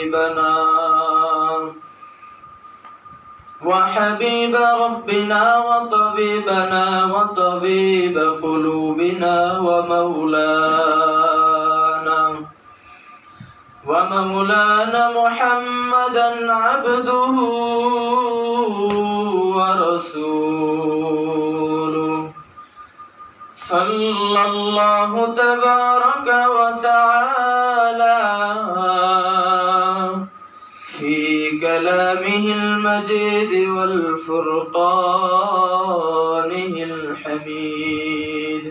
حبيبنا وحبيب ربنا وطبيب قلوبنا ومولانا محمدا عبده ورسوله صلى الله تبارك وتعالى في كلامه المجيد والفرقانه الحميد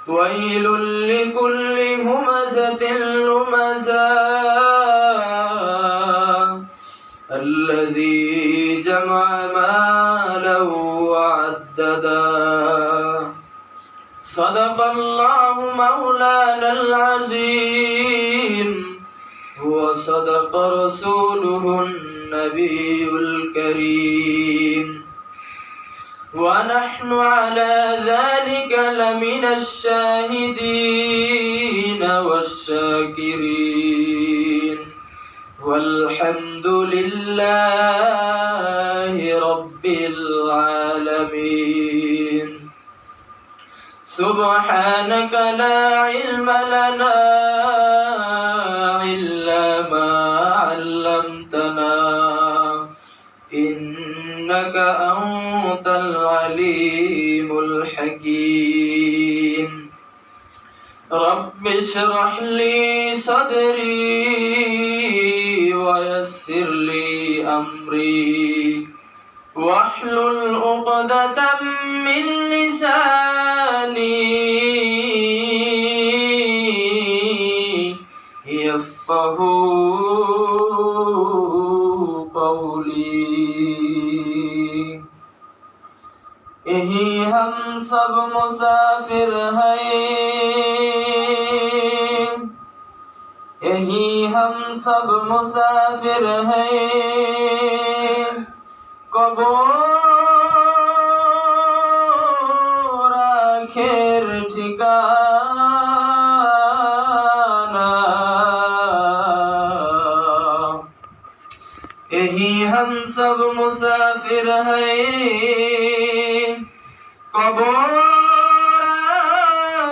ويل لكل همزة لمزة الذي جمع مالا وعددا صدق الله مولانا العظيم وصدق رسوله النبي الكريم ونحن على ذلك لمن الشاهدين والشاكرين والحمد لله رب العالمين سبحانك لا علم لنا إلا ما علمتنا إنك أنت العليم الحكيم رب اشرح لي صدري ويسر لي أمري واحلل عقدة من لساني يفقهوا قولي यही हम सब मुसाफिर हैं यही हम सब मुसाफिर हैं कब्र आखिर ठिकाना यही हम सब मुसाफिर हैं कब्र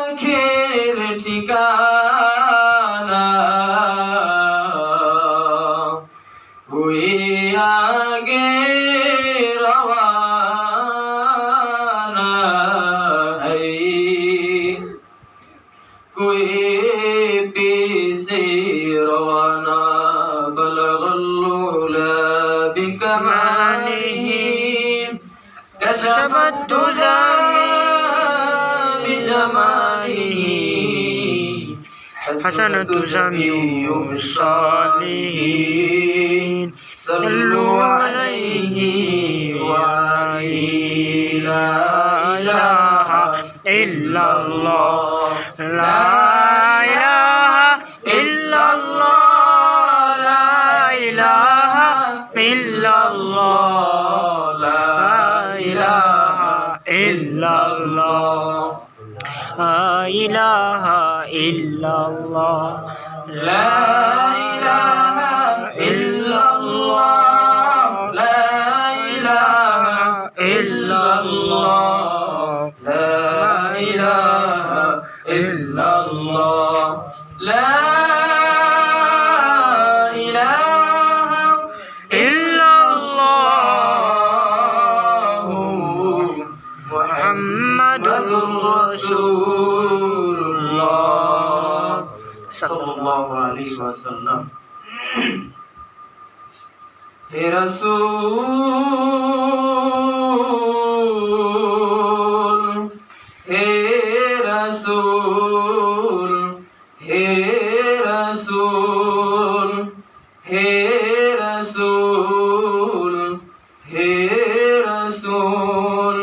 आखिर ठिकाना हुए आगे रवाना है कोई पीछे रवाना बलगल्लुला बिकमालिही कशफत حسنة جميع الصالحين صلوا عليه وعليه لا إله إلا الله لا إله إلا الله لا إله إلا الله لا إله إلا الله لا إله إلا الله لا إله إلا الله لا إله إلا الله لا إله إلا الله لا إله إلا الله محمد رسول الله صلى الله عليه وسلم हे रसूल हे रसूल हे रसूल हे रसूल हे रसूल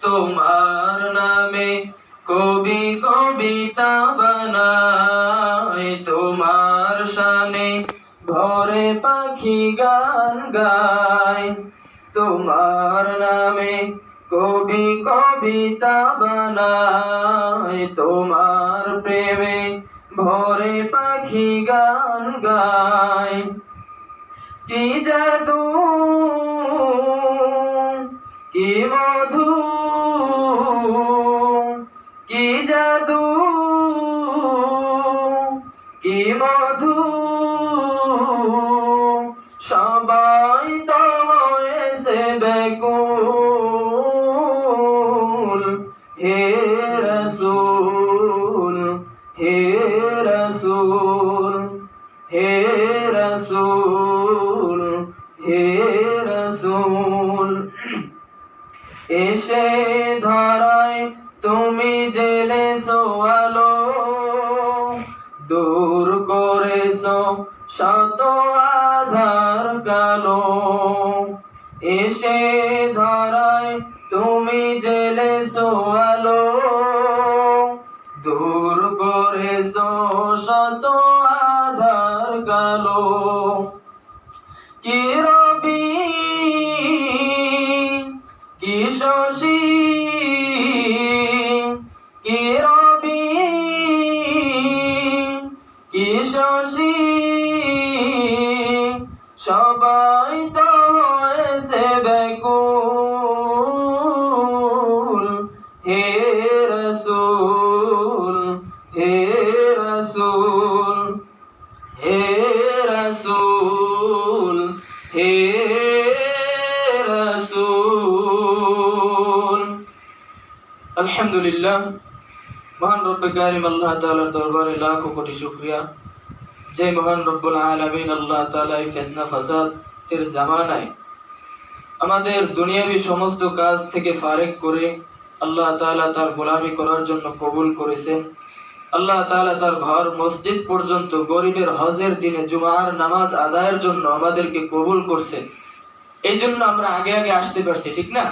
तुम्हार नामे কবিতা বানায় তোমার শানে ভরে পাখি গান গায় তোমার নামে কবিতা বানায় তোমার প্রেমে ভোরে পাখি গান গায়। কি জাদু কি মধু কি জাদু কি মধু, সবাই তো হয়েছে ব্যাকুল। হে রাসূল হে রাসূল হে রাসূল হে রাসূল, এসে ধরায় তুমি জেলেছো আলো, দূর করেছো শত আধার কালো। এসে ধরায় তুমি জেলেছো আলো, দূর করেছো শত আধার কালো। কি রবি কি শশী কি রবি কি শশী, সবাই তো হয়েছে ব্যাকুল। হে রাসূল হে রাসূল হে রাসূল হে রাসূল। আলহামদুলিল্লাহ, মহান রব্বে কারিম আল্লাহ তাআলার দরবারে লাখো কোটি শুকরিয়া, যে মহান রব্বুল আলামিন আল্লাহ তাআলা এই ফিতনা ফাসাদ এর জামানায় আমাদের দুনিয়াবী সমস্ত কাজ থেকে ফারেক করে আল্লাহ তাআলা তার গোলামি করার জন্য কবুল করেছেন। আল্লাহ তাআলা তার ঘর মসজিদ পর্যন্ত গরিবের হজের দিনে জুমার নামাজ আদায়ের জন্য আমাদেরকে কবুল করছেন। এই জন্য আমরা আগে আগে আসতে পারছি, ঠিক না?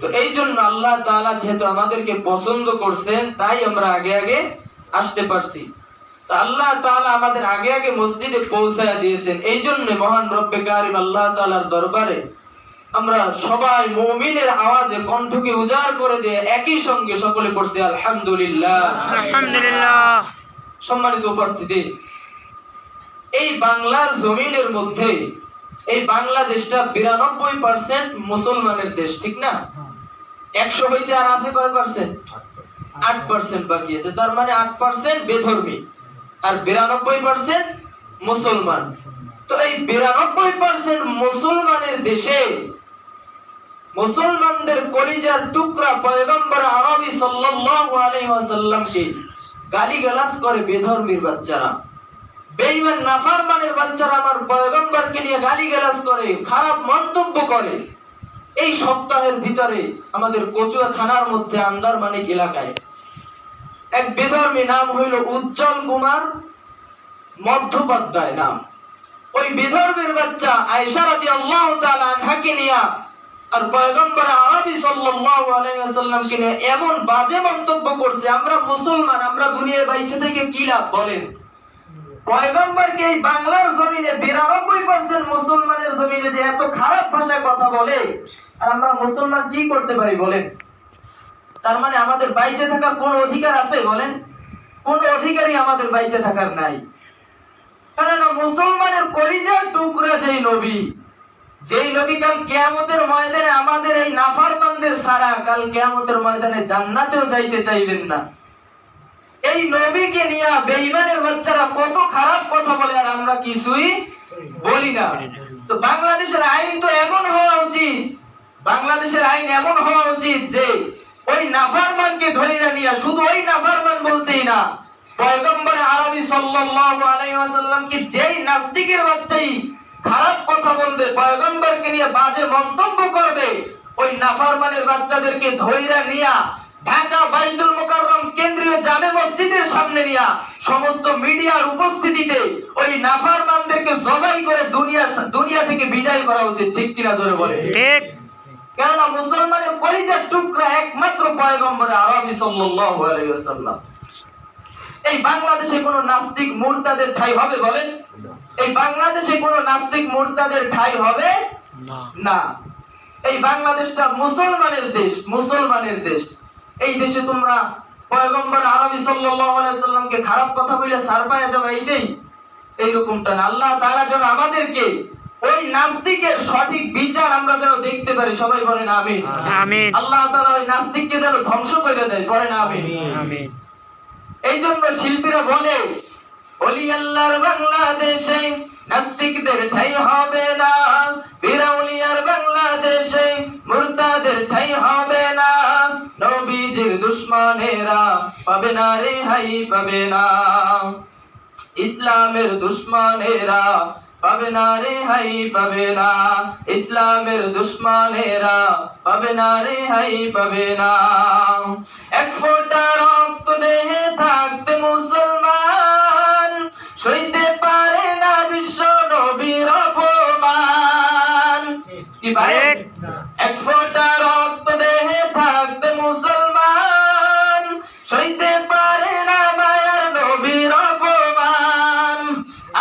তো এই জন্য আল্লাহ তাআলা যেহেতু আমাদেরকে পছন্দ করছেন, তাই আমরা আগে আগে আসতে পারছি। তো আল্লাহ তাআলা আমাদের আগে আগে মসজিদে পৌঁছায়া দিয়েছেন। এই জন্য মহান রব্বে কারিম আল্লাহ তাআলার দরবারে আমরা সবাই মুমিনের আওয়াজে কণ্ঠকে উজাড় করে দিয়ে একই সঙ্গে সকলে পড়ছি আলহামদুলিল্লাহ আলহামদুলিল্লাহ। সম্মানিত উপস্থিতি, এই বাংলার জমিনের মধ্যে এই বাংলাদেশটা 92% মুসলমানের দেশ, ঠিক না? 100 হইতে আর আছে কয় পার্সেন্ট? 8% বাকি আছে। তার মানে 8% বেধর্মী আর 92% মুসলমান। তো এই 92% মুসলমানের দেশে মুসলমানদের কলিজার টুকরা পয়গম্বর আরবি সাল্লাল্লাহু আলাইহি ওয়াসাল্লামকে গালিগালাজ করে বেধর্মীর বাচ্চারা, বেঈমান নাফরমানের বাচ্চারা আমার পয়গম্বরকে নিয়ে গালিগালাজ করে, খারাপ মন্তব্য করে। এই সপ্তাহের ভিতরে আমাদের কচুয়া থানার মধ্যে আন্দারমানিক এলাকায় এক বেধর্মী, নাম হইল উজ্জ্বল কুমার মধ্যপাধ্যায় নাম। ওই বেধর্মীর বাচ্চা আয়েশা রাদিয়াল্লাহু তাআলা আনহাকে নিয়ে আর পয়গম্বর আরবি সাল্লাল্লাহু আলাইহি ওয়াসাল্লামকে নিয়ে এমন বাজে মন্তব্য করছে। আমরা মুসলমান, আমরা দুনিয়ায় বাইচে থেকে কি লাভ বলেন? পয়গম্বরকে এই বাংলার জমিনে 92% মুসলমানের জমিনে যে এত খারাপ ভাষায় কথা বলে, আর আমরা মুসলমান কি করতে পারি বলেন? তার মানে আমাদের বাইচে থাকার কোন অধিকার আছে বলেন? কোন অধিকারই আমাদের বাইচে থাকার নাই। কারণ মুসলমানের কলিজার টুকরা যেই নবী কাল কিয়ামতের ময়দানে আমাদের এই নাফরমানদের ছাড়া কাল কিয়ামতের ময়দানে জান্নাতেও যাইতে চাইবেন না, এই নবীকে নিয়ে বেঈমানের বাচ্চারা কত খারাপ কথা বলে আর আমরা কিছুই বলি না। তো বাংলাদেশের আইন তো এমন হওয়া উচিত, বাংলাদেশের আইন এমন হওয়া উচিত যে ওই নাফরমানকে ধরে নিয়ে, শুধু ওই নাফরমান বলতেই না, পয়গম্বর আরবি সাল্লাল্লাহু আলাইহি ওয়াসাল্লামকে যেই নাস্তিকের বাচ্চাই খারাপ কথা বলবে, পয়গম্বরকে নিয়ে বাজে মন্তব্য করবে, ওই নাফরমানের বাচ্চাদেরকে ধইরা নিয়া ঢাকা বাইতুল মুকাররম কেন্দ্রীয় জামে মসজিদের সামনে নিয়া সমস্ত মিডিয়ার উপস্থিতিতে ওই নাফরমানদেরকে জবাই করে দুনিয়া থেকে বিদায় করা উচিত, ঠিক কিনা জোরে বলে? ঠিক। কেননা মুসলমানের কলিজার টুকরা একমাত্র পয়গম্বর আরবি সাল্লাল্লাহু আলাইহি ওয়াসাল্লাম। এই বাংলাদেশে কোন নাস্তিক মুরতাদের ঠাঁই হবে বলেন? এই বাংলাদেশে কোন নাস্তিক মুরতাদের ঠাঁই হবে না। এই বাংলাদেশটা মুসলমানের দেশ, মুসলমানের দেশ। এই দেশে তোমরা পয়গম্বর আরবি সাল্লাল্লাহু আলাইহি ওয়াসাল্লামকে খারাপ কথা বলে ছাড় পাওয়া যাবে, এইটাই এইরকমটা না। আল্লাহ তাআলা যেন আমাদেরকে ওই নাস্তিকের সঠিক বিচার আমরা যেন দেখতে পারি, সবাই বলেন আমিন। আমিন। আল্লাহ তাআলা ওই নাস্তিককে যেন ধ্বংস করে দেয়, বলেন আমিন। আমিন। এই জন্য শিল্পীরা বলে, ওলি আল্লাহর বাংলাদেশে নাস্তিকদের ঠাঁই হবে না, ফিরাউলিয়ার বাংলাদেশে মুরতাদের ঠাঁই হবে না, নবীজির দুশমনেরা পাবে না রেহাই পাবে না, ইসলামের দুশমনেরা পাবে না রেহাই পাবে না, ইসলামের দুশমনেরা পাবে না রেহাই পাবে না। এক ফোঁটা রক্ত দেহে থাকতে মুসলমান সইতে পারে না বিশ্ব নবীর অপমান। কি পারে? এক ফোঁটা রক্ত দেহে থাকতে মুসলমান সইতে পারে না মায়ার নবীর অপমান।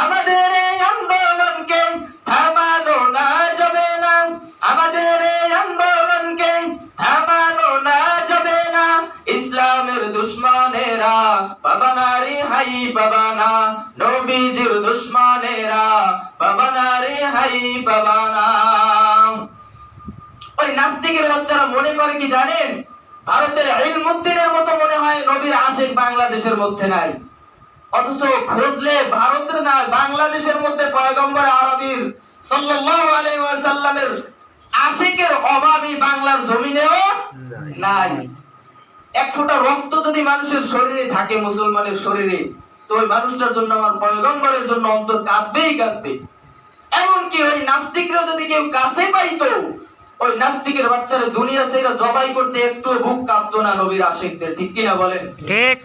আমাদের এই আন্দোলনকে থামানো না যাবে না, আমাদের এই আন্দোলনকে থামানো না যাবে না, ইসলামের দুশমনেরা পাবে না রেহাই পাবে না, নবীজির দুশমনেরা পাবে না রেহাই পাবে না। ওই নাস্তিকের বাচ্চারা মনে করে কি জানেন, ভারতের ইলমুদ্দিনের মতো মনে হয় নবীর আশিক বাংলাদেশের মধ্যে নাই, অথচ খুঁজলে ভারতের না বাংলাদেশের মধ্যে পয়গম্বর আরবির সাল্লাল্লাহু আলাইহি ওয়াসাল্লামের আশিকের অভাবই বাংলার জমিনেও নাই। এক ফোঁটা রক্ত যদি মানুষের শরীরে থাকে, মুসলমানের শরীরে, তো ওই মানুষটার জন্য আমার পয়গম্বরের জন্য অন্তর কাঁদবেই কাঁদবে। এমনকি ওই নাস্তিকরা যদি কেউ কাছে পাইতো, ওই নাস্তিকের বাচ্চারা দুনিয়া ছেড়ে জবাই করতে একটু বুক কাঁপতো না নবীর আশিকদের, ঠিক কিনা বলেন? ঠিক।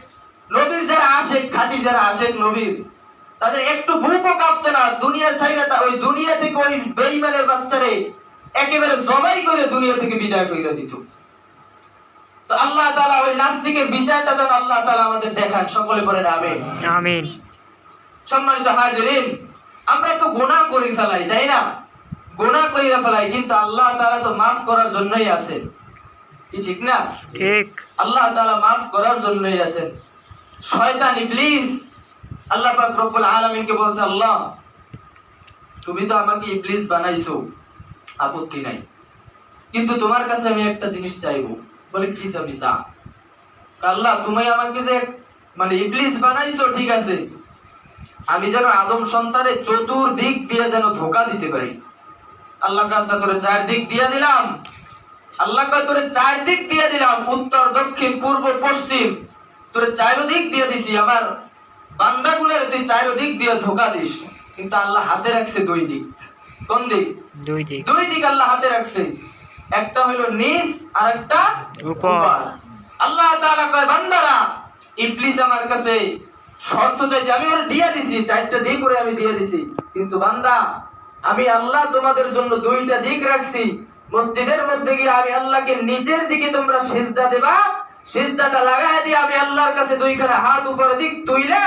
নবীর যারা আশিক, খাঁটি যারা আশিক নবীর, তাদের একটু বুকও কাঁপতো না, দুনিয়া ছেড়ে ওই দুনিয়া থেকে ওই বেঈমানের বাচ্চারে একেবারে জবাই করে দুনিয়া থেকে বিদায় করে দিত। তো আল্লাহ তাআলা ওই নাস্তিকের বিচারটা যেন আল্লাহ তাআলা আমাদের দেখান, সকলে বলেন আমিন। আমিন। সম্মানিত হাজিরিন, আমরা তো গুনাহ করে ফেলাই, তাই না? গুনাহ কইরা ফেলাই, কিন্তু আল্লাহ তাআলা তো maaf করার জন্যই আছেন, কি ঠিক না? ঠিক। আল্লাহ তাআলা maaf করার জন্যই আছেন। শয়তান ইবলিস আল্লাহ পাক রব্বুল আলামিনকে বলছে, আল্লাহ তুমি তো আমাকে ইবলিস বানাইছো, আপত্তি নাই, কিন্তু তোমার কাছে আমি একটা জিনিস চাইবো। বলে কি চাবি? চা। আল্লাহ তুমি আমাকে যে মানে ইবলিস বানাইছো ঠিক আছে, আমি যেন আদম সন্তানের চতুর্দিক দিয়ে যেন ধোঁকা দিতে পারি। আল্লাহ কাছে তোরে চারদিক দিয়ে দিলাম, আল্লাহ কয় তোরে চারদিক দিয়ে দিলাম, উত্তর দক্ষিণ পূর্ব পশ্চিম তোরে চারদিক দিয়ে দিছি, আমার বান্দাগুলোর তুই চারদিক দিয়ে ধোঁকা দিস। কিন্তু আল্লাহ হাতে রাখছে দুই দিক। কোন দিক? দুই দিক। দুই দিক আল্লাহ হাতে রাখছে, একটা হলো নিচ আর একটা উপর। আল্লাহ তাআলা কয় বান্দারা, ইবলিস আমার কাছে শর্ত চাইছে, আমি ওরে দিয়ে দিছি, চারটা দিক করে আমি দিয়ে দিছি, কিন্তু বান্দা আমি আল্লাহ তোমাদের জন্য দুইটা দিক রাখছি। মসজিদের মধ্যে গিয়ে আমি আল্লাহকে নিচের দিকে তোমরা সিজদা দেবা, সিজদাটা লাগায় দিয়ে আমি আল্লাহর কাছে দুইখানা হাত উপরের দিক তুইলা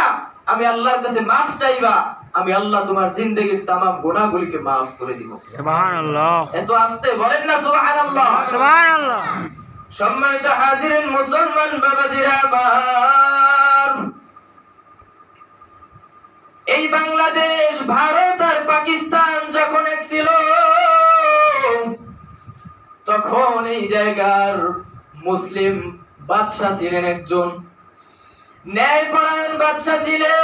আমি আল্লাহর কাছে maaf চাইবা, আমি আল্লাহ তোমার জিন্দেগীর তামাম গুনাহগুলিকে maaf করে দিব। সুবহানাল্লাহ। এত আস্তে বলেন না সুবহানাল্লাহ। সুবহানাল্লাহ। সম্মানিত হাজিরিন, মুসলমান বাবাজিরা আমার, এই বাংলাদেশ, ভারত আর পাকিস্তান যখন এক ছিল, তখন এই জায়গার মুসলিম বাদশা ছিলেন একজন ন্যায়পরায়ণ বাদশা ছিলেন,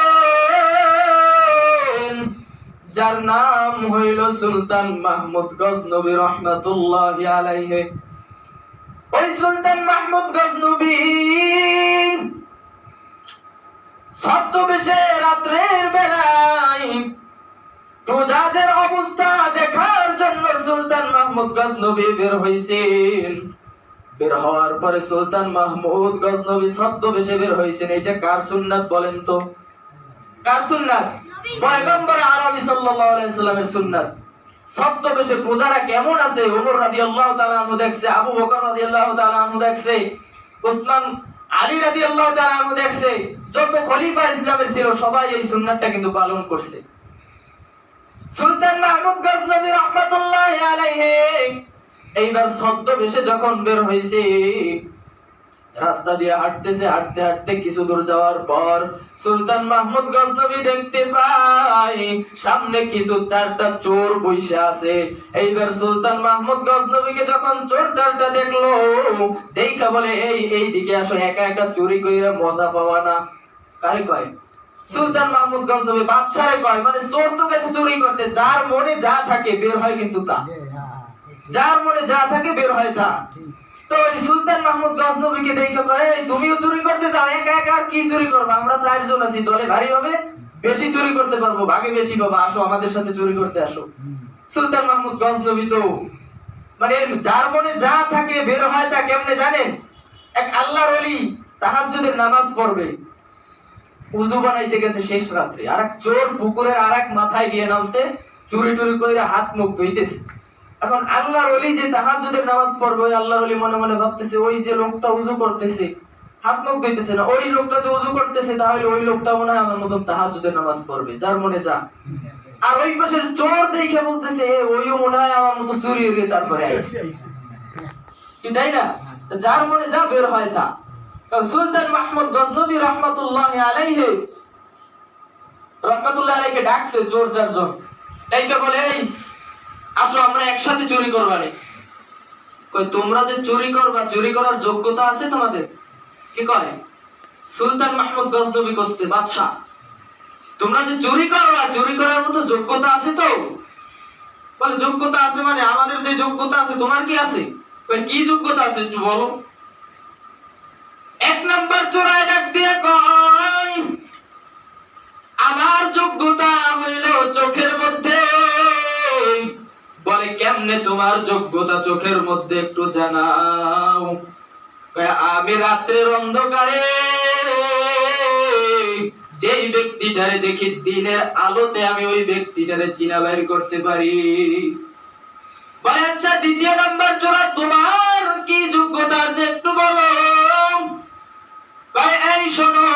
যার নাম হইল সুলতান মাহমুদ গজনবী রহমাতুল্লাহি আলাইহি। ওই সুলতান মাহমুদ গজনবী ছদ্মবেশে রাত্রের বেলায় প্রজাদের অবস্থা দেখার জন্য সুলতান মাহমুদ গজনবী বের হইছেন। বের হওয়ার পরে সুলতান মাহমুদ গজনবী ছদ্মবেশে বের হইছেন। এটা কার সুন্নাত বলেন তো? কার সুন্নাত? পয়গম্বর আরবি সাল্লাল্লাহু আলাইহি সাল্লামের সুন্নাত। ছদ্মবেশে প্রজারা কেমন আছে, ওমর রাদিয়াল্লাহু তাআলা আনহু দেখছে, আবু বকর রাদিয়াল্লাহু তাআলা আনহু দেখছে, ওসমান আলী রাদিয়াল্লাহু তাআলা আনহু দেখছে, যত খলিফা ইসলামের ছিল সবাই এই সুন্নাতটা কিন্তু পালন করছে। সুলতান মাহমুদ গজনবী রাহমাতুল্লাহি আলাইহি এইবার ছদ্মবেশে যখন বের হইছে, রাস্তা দিয়ে হাঁটতেছে, হাঁটতে হাঁটতে কিছু দূর যাওয়ার পর সুলতান মাহমুদ গজনবী দেখতে পায় সামনে কিছু 4টা চোর বসে আছে। এইবার সুলতান মাহমুদ গজনবীকে যখন চোর 4টা দেখলো, দেখা বলে এই দিকে আসো, একা একা চুরি কইরা মজা পাওয়া না। কারে কয়? সুলতান মাহমুদ গজনবী বাদশারে কয়। মানে চোর তো গেছে চুরি করতে, যার মনে যা থাকে বের হয় কিন্তু তা, যার মনে যা থাকে বের হয় তা। তো সুলতান মাহমুদ গজনবীকে দেখে কয়, তুমিও চুরি করতে যাও, একা একা আর কি চুরি করবে? আমরা 4 জন আছি, দলে ভারী হবে, বেশি চুরি করতে পারবো, ভাগে বেশি পাবো, আসো আমাদের সাথে চুরি করতে আসো। সুলতান মাহমুদ গজনবী তো মানে যার মনে যা থাকে বের হয় তা। কেমনে জানেন? এক আল্লাহর ওলি তাহাজ্জুদের নামাজ পড়বে, উযু বানাইতে গেছে শেষ রাত্রে, আর এক চোর পুকুরের আরেক মাথায় গিয়ে নামছে, চুরি টুরি করে হাত মুখ ধুইতেছে। এখন আল্লাহর ওলি যে তাহাজ্জুদের নামাজ পড়বে, ওই আল্লাহর ওলি মনে মনে ভাবতেছে, ওই যে লোকটা উযু করতেছে, হাত মুখ ধুইতেছে না, ওই লোকটা যে উযু করতেছে, তাহলে ওই লোকটা মনে হয় আমার মতন তাহাজ্জুদের নামাজ পড়বে, যার মনে যা। আর ওই পাশের চোর দেখে বলতেছে, ওইও মনে হয় আমার মতো চুরি হয়ে তারপরে আইছে, কি তাই না? যার মনে যা বের হয় তা। সুলতান মাহমুদ গজনবী রাহমাতুল্লাহি আলাইহি ডাকছে চোর 4 জন, এইটা বলে, এই আসো আমরা একসাথে চুরি করবারে। কই তোমরা যে চুরি করবা, চুরি করার যোগ্যতা আছে তোমাদের? কি করে? সুলতান মাহমুদ গজনবী কইছে, বাদশা তোমরা যে চুরি করবা, চুরি করার মতো যোগ্যতা আছে তো? বলে যোগ্যতা আছে মানে আমাদের যে যোগ্যতা আছে তোমার কি আছে? কই কি যোগ্যতা আছে একটু বলো। 1 নাম্বার চোরাই ডাক দিয়ে কয়, আমার যোগ্যতা হইল চোখের মধ্যে। বলে কেমনে তোমার যোগ্যতা চোখের মধ্যে একটু জানাও। আমি রাত্রের অন্ধকারে যেই ব্যক্তিটারে দেখি, দিনের আলোতে আমি ওই ব্যক্তিটারে চিনা বাইর করতে পারি। বলে আচ্ছা 2 নাম্বার চোরা, তোমার কি যোগ্যতা আছে একটু বলো। এই শোনো,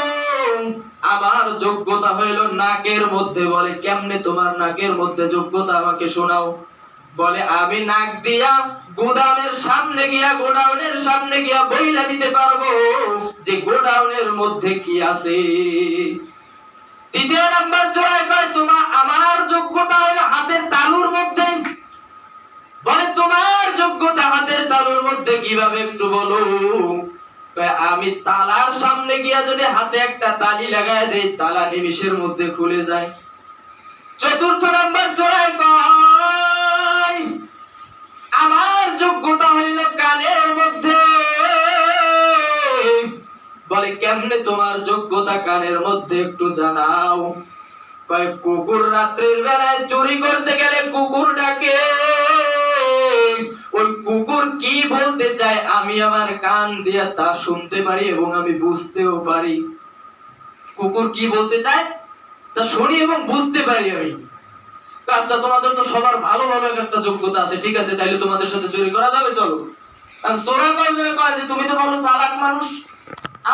আমার যোগ্যতা হইল নাকের মধ্যে। বলে কেমনে তোমার নাকের মধ্যে যোগ্যতা, আমাকে শোনাও। বলে আমি নাক দিয়া গোডাউনের সামনে গিয়া বইলা দিতে পারবো যে গোডাউনের মধ্যে কি আছে। 2 নাম্বার জোড়ায় কয়, আমার যোগ্যতা হলো হাতের তালুর মধ্যে। বলে তোমার যোগ্যতা হাতের তালুর মধ্যে কিভাবে একটু বলো। আমি তালার সামনে গিয়া যদি হাতে একটা তালি লাগায় দেই, তালা নিমিষের মধ্যে খুলে যায়। 4 নাম্বার জোড়ায় কয়, আমার যোগ্যতা হইল কানের মধ্যে। বলে কেমনে তোমার যোগ্যতা কানের মধ্যে একটু জানাও। কয় কুকুর রাত্রির বেলায় চুরি করতে গেলে কুকুর ডাকে, ওই কুকুর কি বলতে চায় আমি আমার কান দিয়া তা শুনতে পারি এবং আমি বুঝতেও পারি। কুকুর কি বলতে চায় তা শুনি এবং বুঝতে পারি আমি। আচ্ছা তোমাদের তো সবার ভালো ভালো একটা যোগ্যতা আছে, ঠিক আছে, তাইলে তোমাদের সাথে চুরি করা যাবে, চলো। চোরা কয়জনে কয় যে তুমি তো ভালো চালাক মানুষ,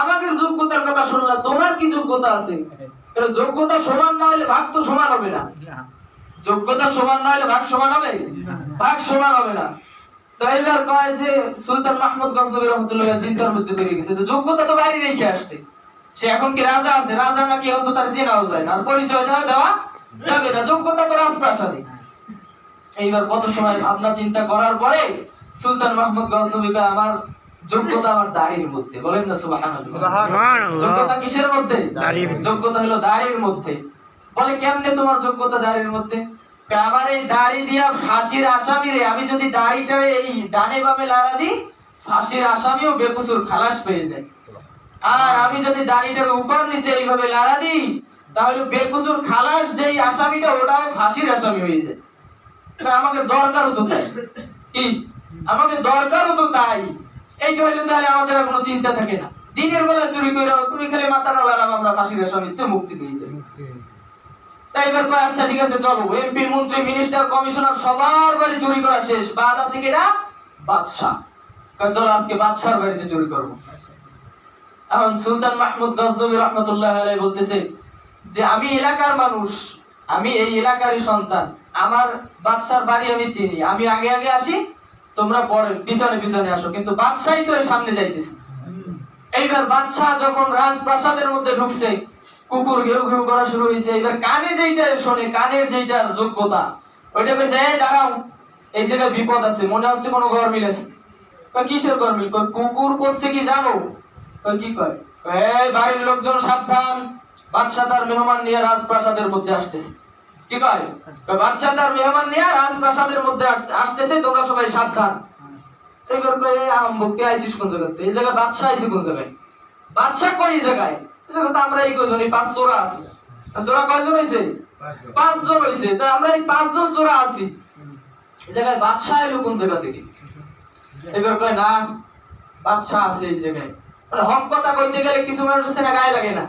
আমাদের যোগ্যতার কথা শুনলা, তোমার কি যোগ্যতা আছে? এটা যোগ্যতা সমান না হলে ভাগ তো সমান হবে না। যোগ্যতা সমান না হলে ভাগ সমান হবে? ভাগ সমান হবে না। তো এইবার কয় যে সুলতান মাহমুদ গজনবী রাহমাতুল্লাহ চিন্তার মধ্যে পড়ে গেছে, যে যোগ্যতা তো বাইরে রেখে আসছে, সে এখন কি রাজা আছে, রাজা নাকি এখন তো তার চেনাও যায় না, আর পরিচয় দেওয়া যাবে না, যোগ্যতা তো রাজপ্রাসাদে। এইবার কত সময় ভাবনা চিন্তা করার পরে সুলতান মাহমুদ গজনবী কয়, আমার যোগ্যতা আমার দাড়ির মধ্যে। বলেন না সুবহানাল্লাহ। যোগ্যতা কিসের মধ্যে? যোগ্যতা হলো দাড়ির মধ্যে। বলে কেমনে তোমার যোগ্যতা দাড়ির মধ্যে? আমার এই দাড়ি দিয়া ফাঁসির আসামিরে, আমি যদি দাড়িটারে এই ডানে বামে লাড়া দিই, ফাঁসির আসামিও বেকসুর খালাস পেয়ে যায়। আর আমি যদি দাড়িটার উপর নিচে এইভাবে লাড়া দিই, তাহলে বেকসুর খালাস যেই আসামিটা, ওটাও ফাঁসির আসামি হয়ে যায়। আমাকে দরকারও তো তাই, কি আমাকে দরকারও তো তাই। এইটা হইলে তাহলে আমাদের আর কোনো চিন্তা থাকে না। দিনের বেলা চুরি করে তুমি খালি মাথাটা লাগাবো, আমরা ফাঁসির আসামিতে মুক্তি পেয়ে যাই। তাই এবার কয় আচ্ছা ঠিক আছে চলো, এমপি মন্ত্রী মিনিস্টার কমিশনার সবার বাড়ি চুরি করা শেষ, বাদ আছে কিনা? বাদশাহ। চলো আজকে বাদশার বাড়িতে চুরি করব। এখন সুলতান মাহমুদ গজনবী রাহমাতুল্লাহ আলাইহি বলতেছে যে আমি এলাকার মানুষ, আমি এই এলাকারই সন্তান, আমার বাদশার বাড়ি আমি চিনি, আমি আগে আগে আসি, তোমরা পরে পিছনে পিছনে আসো। কিন্তু বাদশাই তো সামনে যাইতেছে, এইবার বাদশাহ যখন রাজপ্রাসাদের মধ্যে ঢুকছে, কুকুর ঘেউ ঘেউ করা শুরু হয়েছে। এবার কানে যেইটা শোনে, কানের যেইটার যোগ্যতা, ওইটা কইছে এই দাঁড়াও, এই জায়গায় বিপদ আছে, মনে হচ্ছে কোনো ঘর মিলেছে। কয় কিসের ঘর মিল? কয় কুকুর করছে কি জানো? কয় কি কয়? এই বাড়ির লোকজন সাবধান, বাদশাহ তার মেহমান নিয়ে রাজপ্রাসাদের মধ্যে আসতেছে। কি কয়? কয় বাদশাহ তার মেহমান নিয়ে রাজপ্রাসাদের মধ্যে আসতেছে, তোমরা সবাই সাবধান। এবার কয় আম বকতে আইছিস কোন জায়গাতে? এই জায়গায় বাদশাহ আইছে কোন জায়গায়? বাদশাহ কই এই জায়গায়? এই জায়গায় তো আমরা এই কয়জনই, 5 চোরা আছি। চোরা কয়জন হইছে? 5 জন হইছে। তো আমরা এই 5 জন চোরা আছি, এই জায়গায় বাদশাহ এলো কোন জায়গা থেকে? এবার কয় না, বাদশাহ আছে এই জায়গায়। মানে হক কথা কইতে গেলে কিছু মানুষ আছে না, গায়ে লাগে না।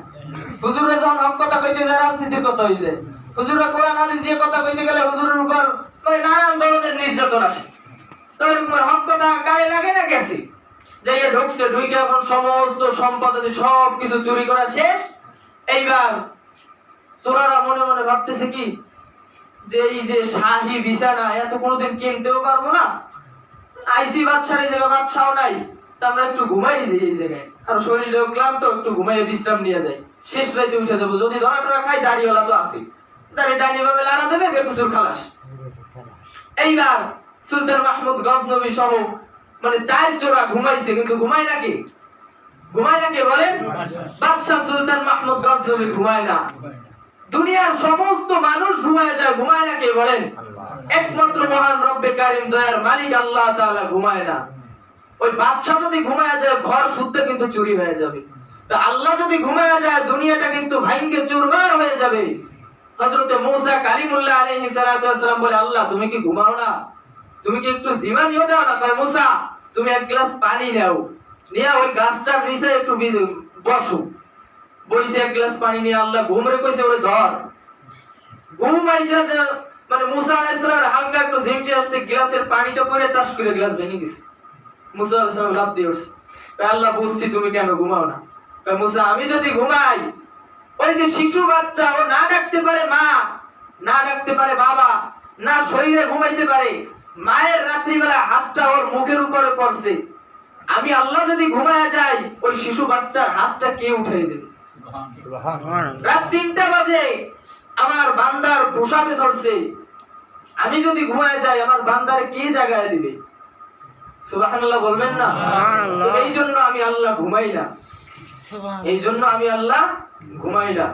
হুজুররা যখন হক কথা কইতে যায়, রাজনীতির কথা হয়ে যায়। হুজুররা কোরআন হাদিস দিয়ে কথা কইতে গেলে হুজুরের উপর মানে নানান ধরনের নির্যাতন আসে। তো এরকম হক কথা গায়ে লাগে না গেছে, যাইয়া ঢুকছে, ঢুকে এখন সমস্ত সম্পত্তি সব কিছু চুরি করা শেষ। এইবার চোরারা মনে মনে ভাবতেছে কি, যে এই যে শাহী বিছানা এত কোনোদিন কিনতেও পারবো না, আইসি বাদশার এই জায়গায় বাদশাও নাই, তা আমরা একটু ঘুমাই যাই এই জায়গায়, আর শরীরেও ক্লান্ত, একটু ঘুমাই বিশ্রাম নিয়ে যাই, শেষ রাতে উঠে যাবো। যদি ধরা টরা খাই, দাড়িওয়ালা তো আছে, দাড়ি ডাইনি ভাবে লাড়া দেবে, বেকুসুর খালাস। এইবার সুলতান মাহমুদ গজনবী সহ মানে 4 চোরা ঘুমাইছে, কিন্তু ঘুমায় নাকি? ঘুমায় নাকি বলেন? বাদশাহ সুলতান মাহমুদ গজনবী ঘুমায় না। দুনিয়ার সমস্ত মানুষ ঘুমায় যায়, ঘুমায় নাকি বলেন? একমাত্র মহান রব্বে কারিম দয়ার মালিক আল্লাহ তাআলা ঘুমায় না। ওই বাদশাহ যদি ঘুমায় যায়, ঘর শুদ্ধ কিন্তু চুরি হয়ে যাবে। তো আল্লাহ যদি ঘুমায় যায়, দুনিয়াটা কিন্তু ভাঙ্গে চুরমার হয়ে যাবে। হযরত মূসা কালিমুল্লাহ আলাইহিস সালাতু ওয়াস সালাম বলে, আল্লাহ তুমি কি ঘুমাও না? তুমি কি একটু জিমানিও দাও না? কয় মূসা, তুমি এক গ্লাস পানি নাও, নিয়ে ওই গাছটার নিচে একটু বসো। বইছে এক গ্লাস পানি নিয়ে আল্লাহ ঘুমরে কইছে, ওরে ধর। ঘুম আইসা মানে মূসা আলাইহিস সালামের হালকা একটু ঝিমটি আসছে, গ্লাসের পানিটা পড়ে টাস করে গ্লাস ভেঙে গেছে। মূসা আলাইহিস সালাম লাফ দিয়ে উঠছে। আল্লাহ বুঝছি তুমি কেন ঘুমাও না। কয় মূসা, আমি যদি ঘুমাই, ওই যে শিশু বাচ্চা, ও না ডাকতে পারে মা, না ডাকতে পারে বাবা, না শরীরে ঘুমাইতে পারে, মায়ের রাত্রিবেলা হাতটা ওর মুখের উপরে পড়ছে, আমি আল্লাহ যদি ঘুমায়া যাই, ওই শিশু বাচ্চার হাতটা কে উঠাই দেবে? রাত 3টা বাজে, আমার বান্দার প্রসাবে ধরছে, আমি যদি ঘুমায় যাই, আমার বান্দারে কে জাগায় দিবে? সুবহানাল্লাহ বলবেন না? তো এই জন্য আমি আল্লাহ ঘুমাই না, এই জন্য আমি আল্লাহ ঘুমাই না।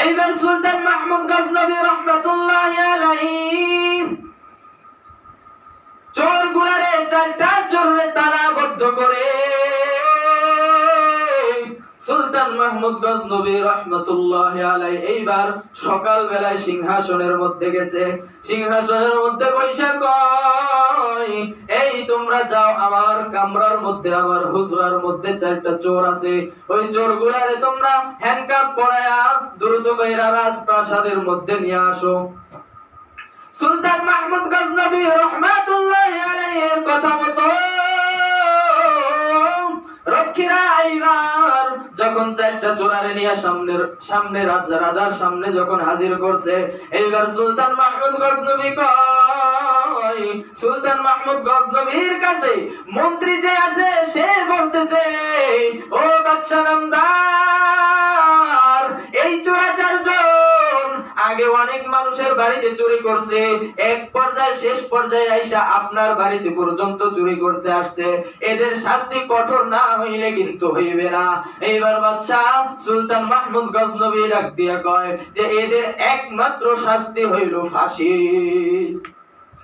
এইবার সুলতান মাহমুদ গজনবী রাহমাতুল্লাহি আলাইহি চোর গুলারে 4টা চোরে তালাবদ্ধ করে সুলতান মাহমুদ গজনবী রাহমাতুল্লাহি আলাইহি এইবার সকাল বেলায় সিংহাসনের মধ্যে গেছে। সিংহাসনের মধ্যে বসে কয়, এই তোমরা যাও, আমার কামরার মধ্যে, আমার হুজরার মধ্যে 4টা চোর আছে, ওই চোরগুলারে তোমরা হ্যান্ডকাপ পরায়া দ্রুত কইরা রাজপ্রাসাদের মধ্যে নিয়ে আসো। সুলতান মাহমুদ গজনবী রাহমাতুল্লাহি আলাইহির কথা মতো রক্ষীরা এইবার যখন 4টা চোরারে নিয়ে সামনে রাজার সামনে যখন হাজির করছে, এইবার সুলতান মাহমুদ গজনবী কয়, সুলতান মাহমুদ গজনবীর কাছে মন্ত্রী যে আছে সে বলতেছে, ও বাদশা নামদার, এই চোরা 4 জন আগে অনেক মানুষের বাড়িতে চুরি করছে, এক পর্যায়ে শেষ পর্যায়ে আইসা আপনার বাড়িতে পর্যন্ত চুরি করতে আসছে, এদের শাস্তি কঠোর না হইলে কিন্তু হইবে না। এইবার বাদশাহ সুলতান মাহমুদ গজনবী ডাক দিয়া কয় যে এদের একমাত্র শাস্তি হইল ফাঁসি।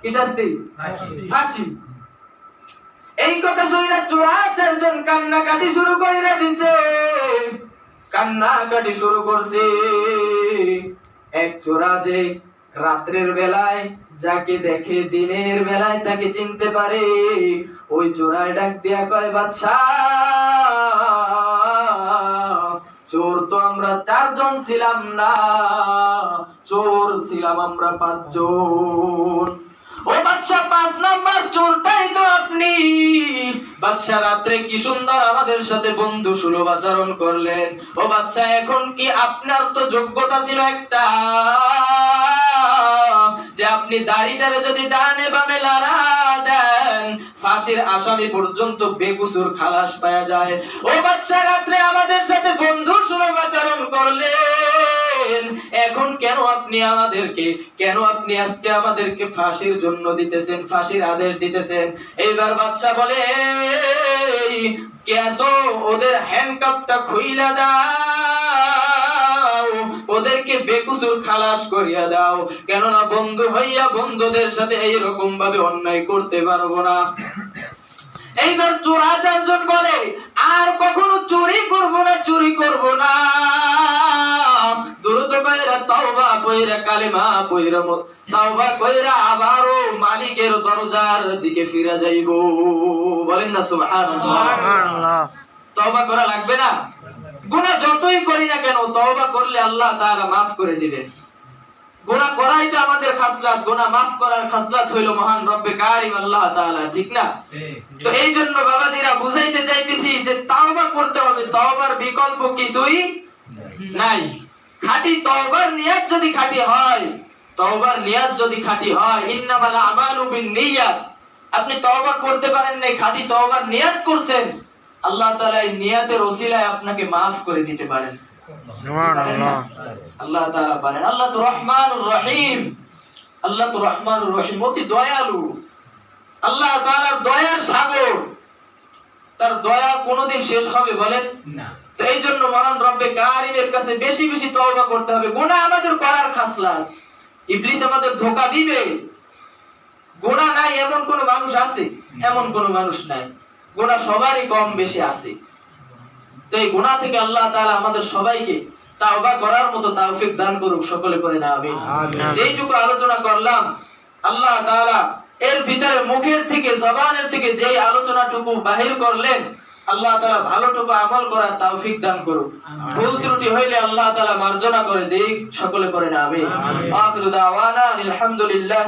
কি শাস্তি? ফাঁসি। এই কথা শুনে চোরা 4 জন কান্নাকাটি শুরু কইরা দিছে, কান্নাকাটি শুরু করছে। এক চোরা যে রাত্রের বেলায় যাকে দেখে দিনের বেলায় তাকে চিনতে পারে, ওই চোরাই ডাক দিয়া কয়, বাদশাহ, চোর তো আমরা 4 জন ছিলাম না, চোর ছিলাম আমরা 5 জন। ও বাদশা, 5 নাম্বার চোরটাই তো আপনি। বাদশা, রাত্রে কি সুন্দর আমাদের সাথে বন্ধু সুলভ আচরণ করলেন। ও বাদশা, এখন কি আপনার তো যোগ্যতা ছিল একটা, যে আপনি দাড়িটারে যদি ডানে বামে লাড়া দেন ফাঁসির আসামি পর্যন্ত বেকসুর খালাস পাওয়া যায়। ও বাদশা, রাত্রে আমাদের সাথে বন্ধুর সুলভ আচরণ করলেন, এখন কেন আপনি আজকে আমাদেরকে ফাঁসির জন্য দিতেছেন, ফাঁসির আদেশ দিতেছেন? এইবার বাদশা বলে, কে আসো, ওদের হ্যান্ডকাপটা খুইলা দাও, ওদেরকে বেকসুর খালাস করিয়া দাও, কেননা বন্ধু হইয়া বন্ধুদের সাথে এইরকম ভাবে অন্যায় করতে পারবো না। এইবার চোরা চারজন বলে, আর কখনো চুরি করব না। দ্রুত কইরা তওবা কইরা কালেমা কইরা তওবা কইরা আবারও মালিকের দরজার দিকে ফিরে যাইব। বলেন না সুবহানাল্লাহ। তওবা করা লাগবে না? গুনাহ যতই করি না কেন তওবা করলে আল্লাহ তাআলা maaf করে দিবেন। গুনাহ করাই তো আমাদের খাসলাত, গুনাহ maaf করার খাসলাত হইল মহান রব্বে কারিম আল্লাহ তাআলা, ঠিক না? তো এই জন্য বাবাজিরা বুঝাইতে চাইতেছি যে তওবা করতে হবে, তওবার বিকল্প কিছুই নাই। খাঁটি তওবার নিয়ত যদি খাঁটি হয়, ইন্নামাল আমালু বিন্নিয়াত, আপনি তওবা করতে পারেন নাই, খাঁটি তওবার নিয়ত করছেন, আল্লাহ তাআলা এই নিয়তের ওসিলায় আপনাকে maaf করে দিতে পারেন। সুবহানাল্লাহ। আল্লাহ তাআলা বলেন, আল্লাহ তো রহমানুর রহিম, অতি দয়ালু। আল্লাহ তাআলার দয়ার সাগর, তার দয়া কোনোদিন শেষ হবে বলেন না? তো এই জন্য মহান রব্বে কারিমের কাছে বেশি বেশি তওবা করতে হবে। গুনাহ আমাদের করার খাসলাত, ইবলিস আমাদের ধোঁকা দিবে। গুনাহ নাই এমন কোন মানুষ আছে? এমন কোন মানুষ নাই। গুনাহ সবারই কম বেশি আছে। তো এই গুনাহ থেকে আল্লাহ তাআলা আমাদের সবাইকে তাওবা করার মতো তৌফিক দান করুক, সকলে করে না আমিন। যেইটুকু আলোচনা করলাম আল্লাহ তাআলা এর ভিতরে মুখের থেকে জবানের থেকে যেই আলোচনাটুকু বাহির করলেন আল্লাহ তাআলা ভালোটুকু আমল করার তৌফিক দান করুক। ভুল ত্রুটি হইলে আল্লাহ তাআলা মার্জনা করে দিক, সকলে করে না আমিন। আখিরু দাওয়ানা আলহামদুলিল্লাহ।